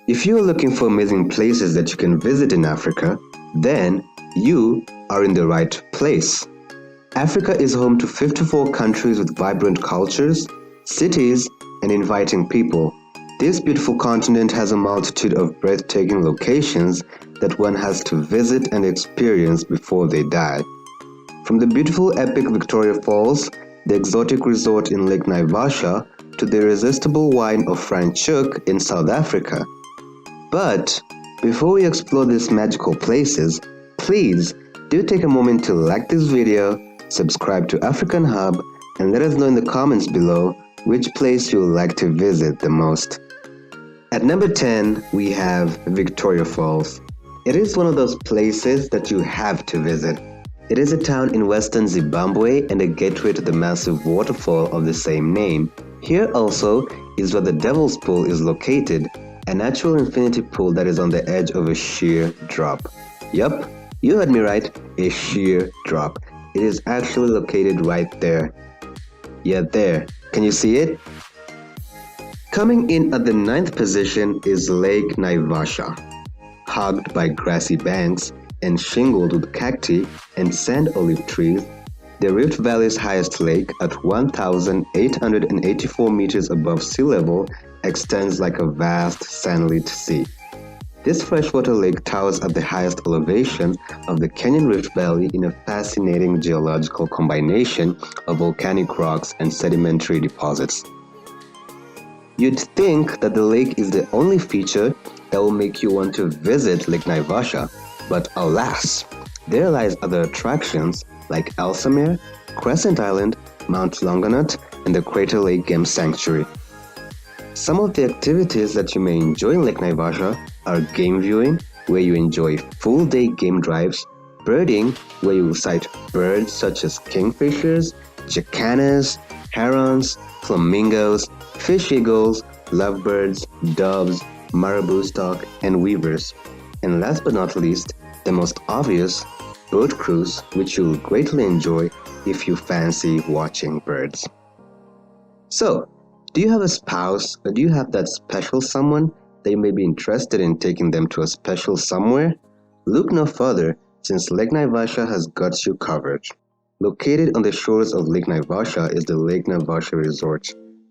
If you are looking for amazing places that you can visit in Africa, then you are in the right place. Africa is home to 54 countries with vibrant cultures, cities, and inviting people. This beautiful continent has a multitude of breathtaking locations that one has to visit and experience before they die. From the beautiful epic Victoria Falls, the exotic resort in Lake Naivasha, to the irresistible wine of Franschhoek in South Africa. But before we explore these magical places, please do take a moment to like this video, subscribe to African Hub, and let us know in the comments below which place you would like to visit the most. At number 10, we have Victoria Falls. It is one of those places that you have to visit. It is a town in western Zimbabwe and a gateway to the massive waterfall of the same name. Here also is where the Devil's Pool is located, a natural infinity pool that is on the edge of a sheer drop. Yup, you heard me right, a sheer drop. It is actually located right there. Yeah, there. Can you see it? Coming in at the 9th position is Lake Naivasha. Hugged by grassy banks and shingled with cacti and sand olive trees, the Rift Valley's highest lake at 1,884 meters above sea level extends like a vast sand-lit sea. This freshwater lake towers at the highest elevation of the Kenyan Rift Valley in a fascinating geological combination of volcanic rocks and sedimentary deposits. You'd think that the lake is the only feature that will make you want to visit Lake Naivasha, but alas, there lies other attractions like Elsamere, Crescent Island, Mount Longonot, and the Crater Lake Game Sanctuary. Some of the activities that you may enjoy in Lake Naivasha are game viewing, where you enjoy full-day game drives, birding, where you will sight birds such as kingfishers, jacanas, herons, flamingos, fish eagles, lovebirds, doves, marabou stock, and weavers. And last but not least, the most obvious, boat cruise, which you'll greatly enjoy if you fancy watching birds. So, do you have a spouse, or do you have that special someone that you may be interested in taking them to a special somewhere? Look no further, since Lake Naivasha has got you covered. Located on the shores of Lake Naivasha is the Lake Naivasha Resort.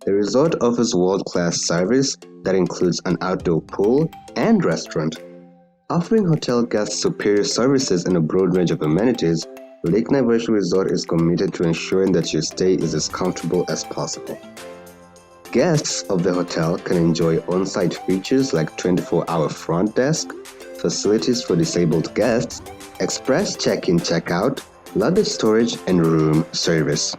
The resort offers world-class service that includes an outdoor pool and restaurant. Offering hotel guests superior services and a broad range of amenities, Lake Naivasha Resort is committed to ensuring that your stay is as comfortable as possible. Guests of the hotel can enjoy on-site features like 24-hour front desk, facilities for disabled guests, express check-in check-out, luggage storage, and room service.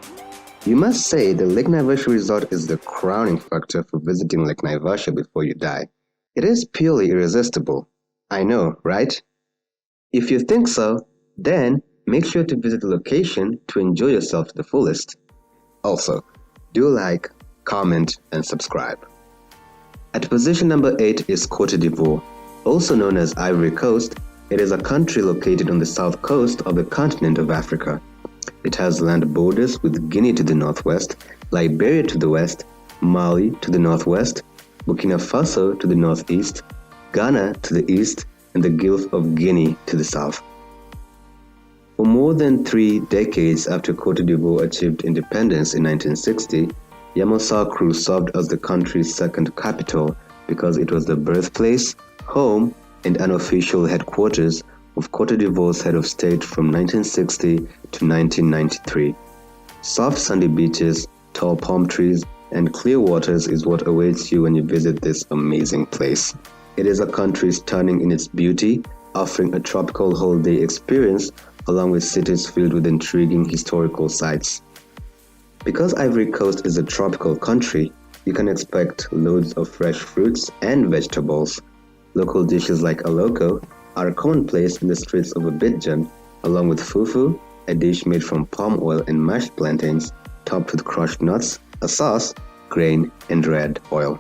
You must say the Lake Naivasha Resort is the crowning factor for visiting Lake Naivasha before you die. It is purely irresistible. I know, right? If you think so, then make sure to visit the location to enjoy yourself to the fullest. Also, do like, comment, and subscribe. At position number 8 is Cote d'Ivoire. Also known as Ivory Coast, it is a country located on the south coast of the continent of Africa. It has land borders with Guinea to the northwest, Liberia to the west, Mali to the northwest, Burkina Faso to the northeast, Ghana to the east, and the Gulf of Guinea to the south. For more than 3 decades after Cote d'Ivoire achieved independence in 1960, Yamoussoukro served as the country's second capital because it was the birthplace, home, and unofficial headquarters of Cote d'Ivoire's head of state from 1960 to 1993. Soft sandy beaches, tall palm trees, and clear waters is what awaits you when you visit this amazing place. It is a country stunning in its beauty, offering a tropical holiday experience along with cities filled with intriguing historical sites. Because Ivory Coast is a tropical country, you can expect loads of fresh fruits and vegetables. Local dishes like aloko are commonplace in the streets of Abidjan, along with fufu, a dish made from palm oil and mashed plantains, topped with crushed nuts, a sauce, grain, and red oil.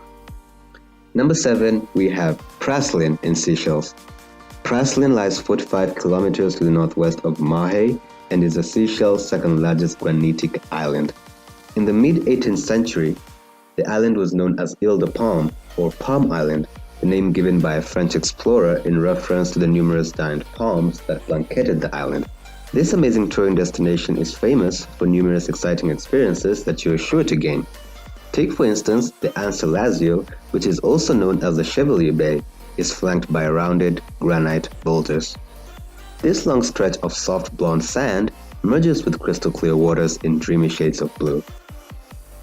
Number 7, we have Praslin in Seychelles. Praslin lies 45 kilometers to the northwest of Mahe and is the Seychelles' second largest granitic island. In the mid-18th century, the island was known as Ile de Palme, or Palm Island, the name given by a French explorer in reference to the numerous giant palms that blanketed the island. This amazing touring destination is famous for numerous exciting experiences that you are sure to gain. Take for instance the Anse-Lazio, which is also known as the Chevalier Bay, is flanked by rounded granite boulders. This long stretch of soft blonde sand merges with crystal clear waters in dreamy shades of blue.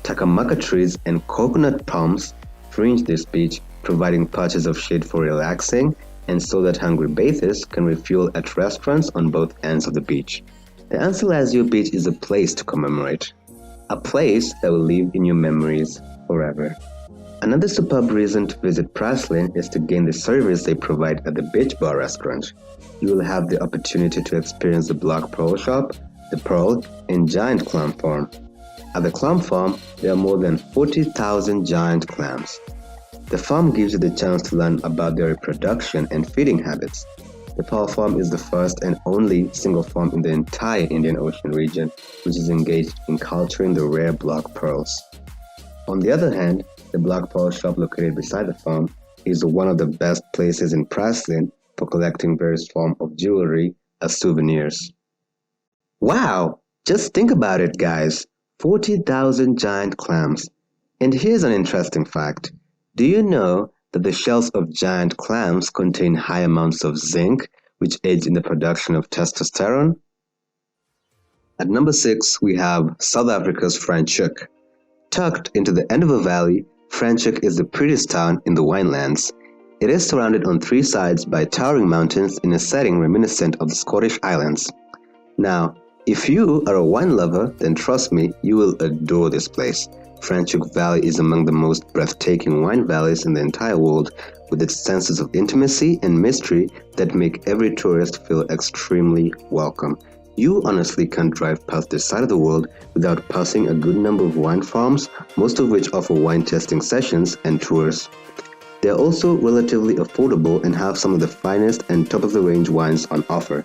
Takamaka trees and coconut palms fringe this beach, providing patches of shade for relaxing and so that hungry bathers can refuel at restaurants on both ends of the beach. The Anse-Lazio beach is a place to commemorate, a place that will live in your memories forever. Another superb reason to visit Praslin is to gain the service they provide at the beach bar restaurant. You will have the opportunity to experience the Black Pearl Shop, the Pearl, and Giant Clam Farm. At the clam farm, there are more than 40,000 giant clams. The farm gives you the chance to learn about their reproduction and feeding habits. The Pearl Farm is the first and only single farm in the entire Indian Ocean region which is engaged in culturing the rare black pearls. On the other hand, the Black Pearl Shop located beside the farm is one of the best places in Praslin for collecting various forms of jewelry as souvenirs. Wow! Just think about it, guys. 40,000 giant clams. And here's an interesting fact. Do you know that the shells of giant clams contain high amounts of zinc, which aids in the production of testosterone? At number 6, we have South Africa's Franschhoek. Tucked into the end of a valley, Franschhoek is the prettiest town in the winelands. It is surrounded on 3 sides by towering mountains in a setting reminiscent of the Scottish Islands. Now, if you are a wine lover, then trust me, you will adore this place. Franschhoek Valley is among the most breathtaking wine valleys in the entire world, with its senses of intimacy and mystery that make every tourist feel extremely welcome. You honestly can't drive past this side of the world without passing a good number of wine farms, most of which offer wine tasting sessions and tours. They are also relatively affordable and have some of the finest and top-of-the-range wines on offer.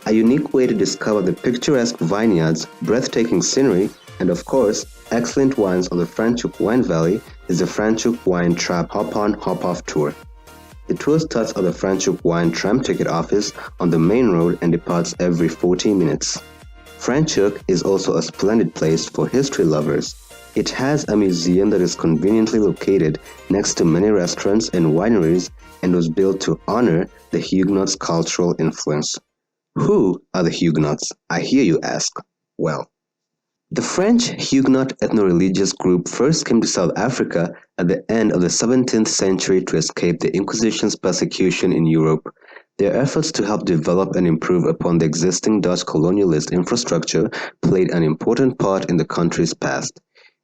A unique way to discover the picturesque vineyards, breathtaking scenery, and of course, excellent wines of the Franschhoek Wine Valley is the Franschhoek Wine Trap Hop-On Hop-Off Tour. The tour starts at the Franschhoek Wine tram ticket office on the main road and departs every 40 minutes. Franschhoek is also a splendid place for history lovers. It has a museum that is conveniently located next to many restaurants and wineries and was built to honor the Huguenots' cultural influence. Who are the Huguenots, I hear you ask? Well, the French Huguenot ethno-religious group first came to South Africa at the end of the 17th century to escape the Inquisition's persecution in Europe. Their efforts to help develop and improve upon the existing Dutch colonialist infrastructure played an important part in the country's past.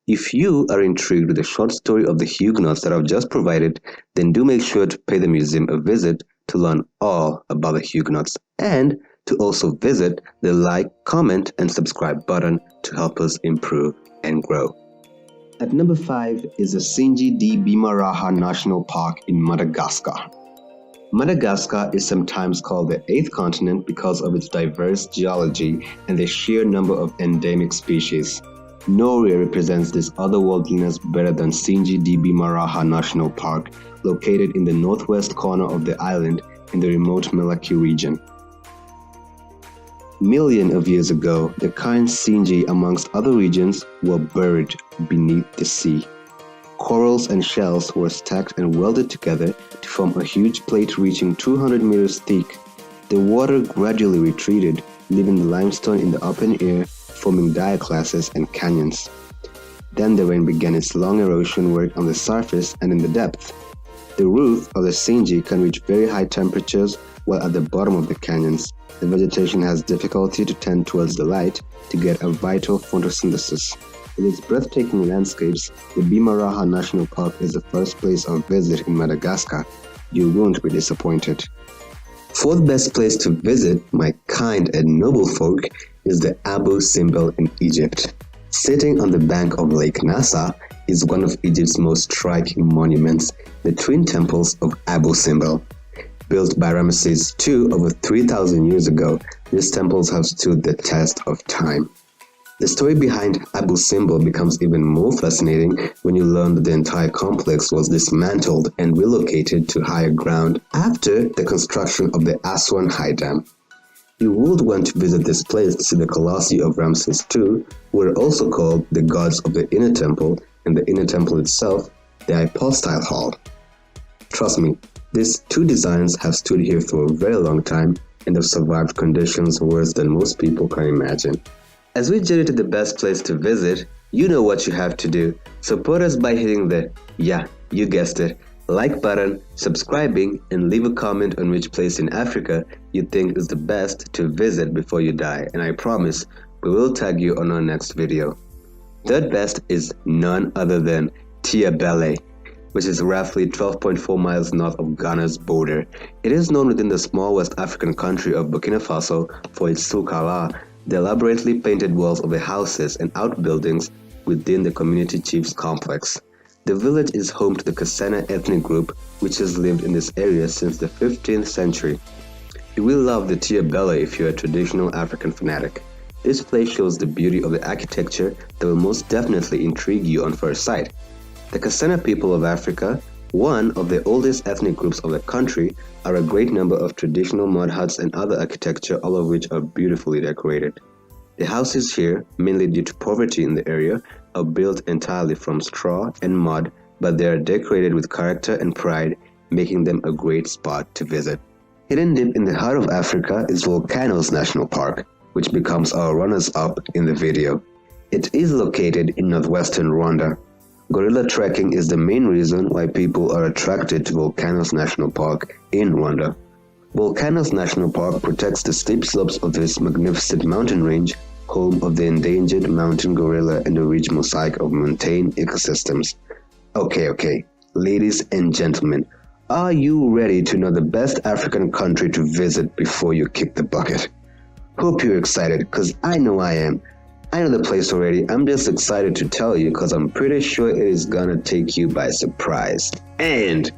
If you are intrigued with the short story of the Huguenots that I've just provided, then do make sure to pay the museum a visit to learn all about the Huguenots and to also visit the like, comment, and subscribe button to help us improve and grow. At number 5 is the Tsingy de Bimaraha National Park in Madagascar. Madagascar is sometimes called the 8th continent because of its diverse geology and the sheer number of endemic species. Nowhere represents this otherworldliness better than Tsingy de Bimaraha National Park, located in the northwest corner of the island in the remote Melaky region. Millions of years ago, the current Tsingy, amongst other regions, were buried beneath the sea. Corals and shells were stacked and welded together to form a huge plate reaching 200 meters thick. The water gradually retreated, leaving the limestone in the open air, forming diaclases and canyons. Then the rain began its long erosion work on the surface and in the depth. The roof of the Tsingy can reach very high temperatures, while at the bottom of the canyons, the vegetation has difficulty to tend towards the light to get a vital photosynthesis. With its breathtaking landscapes, the Bimaraha National Park is the first place of visit in Madagascar. You won't be disappointed. Fourth best place to visit, my kind and noble folk, is the Abu Simbel in Egypt. Sitting on the bank of Lake Nasser is one of Egypt's most striking monuments, the twin temples of Abu Simbel. Built by Ramesses II over 3,000 years ago, these temples have stood the test of time. The story behind Abu Simbel becomes even more fascinating when you learn that the entire complex was dismantled and relocated to higher ground after the construction of the Aswan High Dam. You would want to visit this place to see the colossi of Ramses II, who were also called the gods of the Inner Temple, and the Inner Temple itself, the Hypostyle Hall. Trust me, these two designs have stood here for a very long time and have survived conditions worse than most people can imagine. As we journey to the best place to visit, you know what you have to do. Support us by hitting the, yeah, you guessed it, like button, subscribing, and leave a comment on which place in Africa you think is the best to visit before you die, and I promise we will tag you on our next video. Third best is none other than Tiabele, which is roughly 12.4 miles north of Ghana's border. It is known within the small West African country of Burkina Faso for its soukala, the elaborately painted walls of the houses and outbuildings within the community chief's complex. The village is home to the Kassena ethnic group, which has lived in this area since the 15th century. You will love the Tiabele if you're a traditional African fanatic. This place shows the beauty of the architecture that will most definitely intrigue you on first sight. The Kassena people of Africa, one of the oldest ethnic groups of the country, are a great number of traditional mud huts and other architecture, all of which are beautifully decorated. The houses here, mainly due to poverty in the area, are built entirely from straw and mud, but they are decorated with character and pride, making them a great spot to visit. Hidden deep in the heart of Africa is Volcanoes National Park, which becomes our runners-up in the video. It is located in northwestern Rwanda. Gorilla trekking is the main reason why people are attracted to Volcanoes National Park in Rwanda. Volcanoes National Park protects the steep slopes of this magnificent mountain range, home of the endangered mountain gorilla and a rich mosaic of montane ecosystems. Okay, ladies and gentlemen, are you ready to know the best African country to visit before you kick the bucket? Hope you're excited, cause I know I am. I know the place already, I'm just excited to tell you cause I'm pretty sure it is gonna take you by surprise. And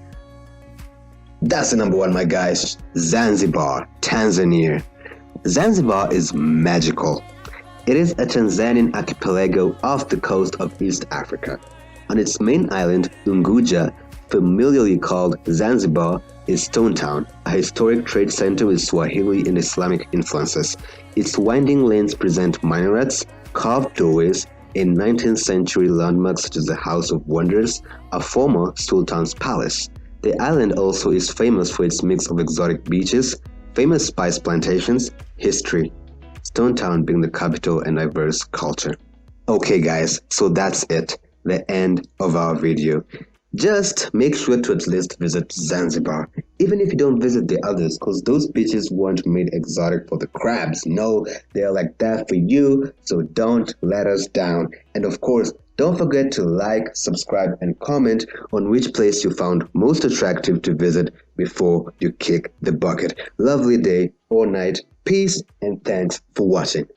that's the number one, my guys. Zanzibar, Tanzania. Zanzibar is magical. It is a Tanzanian archipelago off the coast of East Africa. On its main island, Unguja, familiarly called Zanzibar, is Stone Town, a historic trade center with Swahili and Islamic influences. Its winding lanes present minarets, carved doorways, and 19th century landmarks such as the House of Wonders, a former Sultan's palace. The island also is famous for its mix of exotic beaches, famous spice plantations, history, Stone Town being the capital and diverse culture. Okay guys, so that's it, the end of our video. Just make sure to at least visit Zanzibar, even if you don't visit the others, because those beaches weren't made exotic for the crabs. No, they're like that for you, so don't let us down. And of course, don't forget to like, subscribe, and comment on which place you found most attractive to visit before you kick the bucket. Lovely day or night. Peace and thanks for watching.